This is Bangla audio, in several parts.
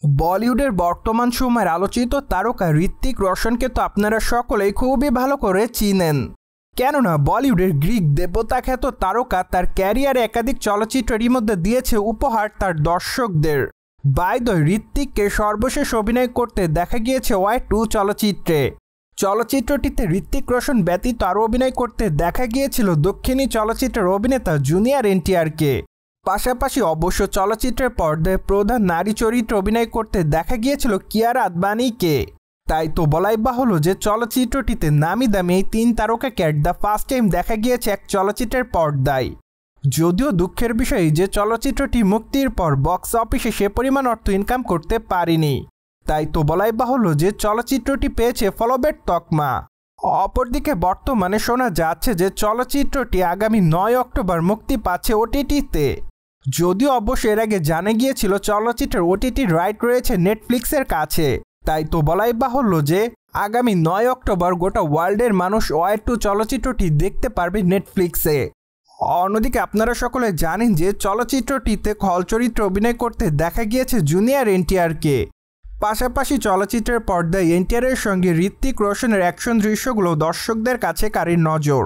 বলিউডের বর্তমান সময়ের আলোচিত তারকা ঋত্বিক রোশনকে তো আপনারা সকলেই খুবই ভালো করে চিনেন। কেননা বলিউডের গ্রিক দেবতা খ্যাত তারকা তার ক্যারিয়ারে একাধিক চলচ্চিত্রের মধ্যে দিয়েছে উপহার তার দর্শকদের। বাই দ্য ওয়ে, ঋত্বিককে সর্বশেষ অভিনয় করতে দেখা গিয়েছে ওয়াই 2 চলচ্চিত্রে। চলচ্চিত্রটিতে ঋত্বিক রোশন ব্যতীত আরও অভিনয় করতে দেখা গিয়েছিল দক্ষিণী চলচ্চিত্রের অভিনেতা জুনিয়র এনটিআরকে। পাশাপাশি অবশ্য চলচ্চিত্রের পর্দায় প্রধান নারী চরিত্রে অভিনয় করতে দেখা গিয়েছিল কিয়ারা আদভানিকে। তাই তো বলাই বাহুল্য যে চলচ্চিত্রটিতে নামি দামি এই 3 তারকাকে অ্যাট দ্য ফার্স্ট টাইম দেখা গিয়েছে এক চলচ্চিত্রের পর্দায়। যদিও দুঃখের বিষয় যে চলচ্চিত্রটি মুক্তির পর বক্স অফিসে সে পরিমাণ অর্থ ইনকাম করতে পারেনি। তাই তো বলাই বাহুল্য যে চলচ্চিত্রটি পেয়েছে ফ্লপের তকমা। অপরদিকে বর্তমানে শোনা যাচ্ছে যে চলচ্চিত্রটি আগামী 9 অক্টোবর মুক্তি পাচ্ছে ওটিটিতে। যদিও অবশ্য এর আগে জানা গিয়েছিল চলচ্চিত্রের ওটিটির রাইট রয়েছে নেটফ্লিক্সের কাছে। তাই তো বলাই বাহুল্য যে আগামী 9 অক্টোবর গোটা ওয়ার্ল্ডের মানুষ ওয়াই 2 চলচ্চিত্রটি দেখতে পারবে নেটফ্লিক্সে। অন্যদিকে আপনারা সকলে জানেন যে চলচ্চিত্রটিতে খল চরিত্রে অভিনয় করতে দেখা গিয়েছে জুনিয়র এনটিআরকে। পাশাপাশি চলচ্চিত্রের পর্দায় এনটিআরের সঙ্গে ঋত্বিক রোশনের অ্যাকশন দৃশ্যগুলো দর্শকদের কাছে কারি নজর।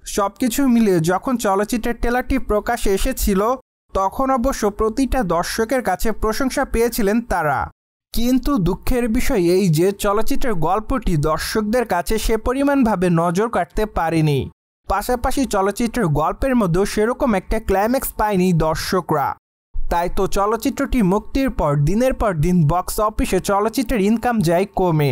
সবকিছু মিলিয়ে যখন চলচ্চিত্রের ট্রেলারটি প্রকাশে এসেছিল তখন অবশ্য প্রতিটা দর্শকের কাছে প্রশংসা পেয়েছিলেন তারা। কিন্তু দুঃখের বিষয় এই যে চলচ্চিত্রের গল্পটি দর্শকদের কাছে সে পরিমাণভাবে নজর কাটতে পারেনি। পাশাপাশি চলচ্চিত্রের গল্পের মধ্যেও সেরকম একটা ক্লাইম্যাক্স পায়নি দর্শকরা। তাই তো চলচ্চিত্রটি মুক্তির পর দিনের পর দিন বক্স অফিসে চলচ্চিত্রের ইনকাম যায় কমে।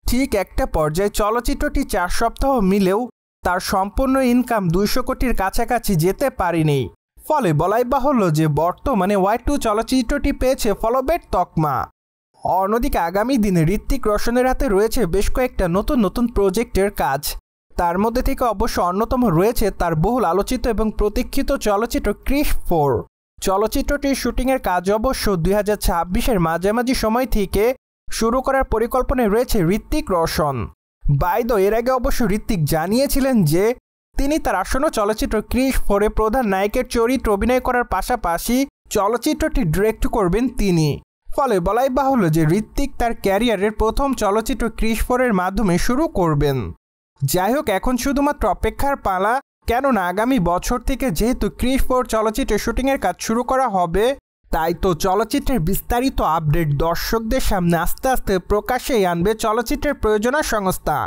ঠিক একটা পর্যায়ে চলচ্চিত্রটি 4 সপ্তাহ মিলেও তার সম্পূর্ণ ইনকাম 200 কোটির কাছাকাছি যেতে পারেনি। ফলে বলাই বাহুল্য যে বর্তমানে ওয়াই 2 চলচ্চিত্রটি পেয়েছে ফ্লপের তকমা। অন্যদিকে আগামী দিনে ঋত্বিক রোশনের হাতে রয়েছে বেশ কয়েকটা নতুন প্রজেক্টের কাজ। তার মধ্যে থেকে অবশ্য অন্যতম রয়েছে তার বহুল আলোচিত এবং প্রতীক্ষিত চলচ্চিত্র ক্রিশ 4। চলচ্চিত্রটির শুটিংয়ের কাজ অবশ্য 2026-এর মাঝামাঝি সময় থেকে শুরু করার পরিকল্পনায় রয়েছে Hrithik Roshan. By the way, এর আগে অবশ্য ঋত্বিক জানিয়েছিলেন যে তিনি তার আসন্ন চলচ্চিত্র ক্রিশ 4-এ প্রধান নায়কের চরিত্রে অভিনয় করার পাশাপাশি চলচ্চিত্রটি ডিরেক্ট করবেন তিনি। ফলে বলাই বাহুল্য যে ঋত্বিক তার ক্যারিয়ারের প্রথম চলচ্চিত্র ক্রিশ 4-এর মাধ্যমে শুরু করবেন। যাই হোক, এখন শুধুমাত্র অপেক্ষার পালা। কেননা আগামী বছর থেকে যেহেতু ক্রিশ 4 চলচ্চিত্রের শুটিংয়ের কাজ শুরু করা হবে, তাই তো চলচ্চিত্রের বিস্তারিত আপডেট দর্শকদের সামনে আস্তে আস্তে প্রকাশ্যেই আনবে চলচ্চিত্রের প্রযোজনা সংস্থা।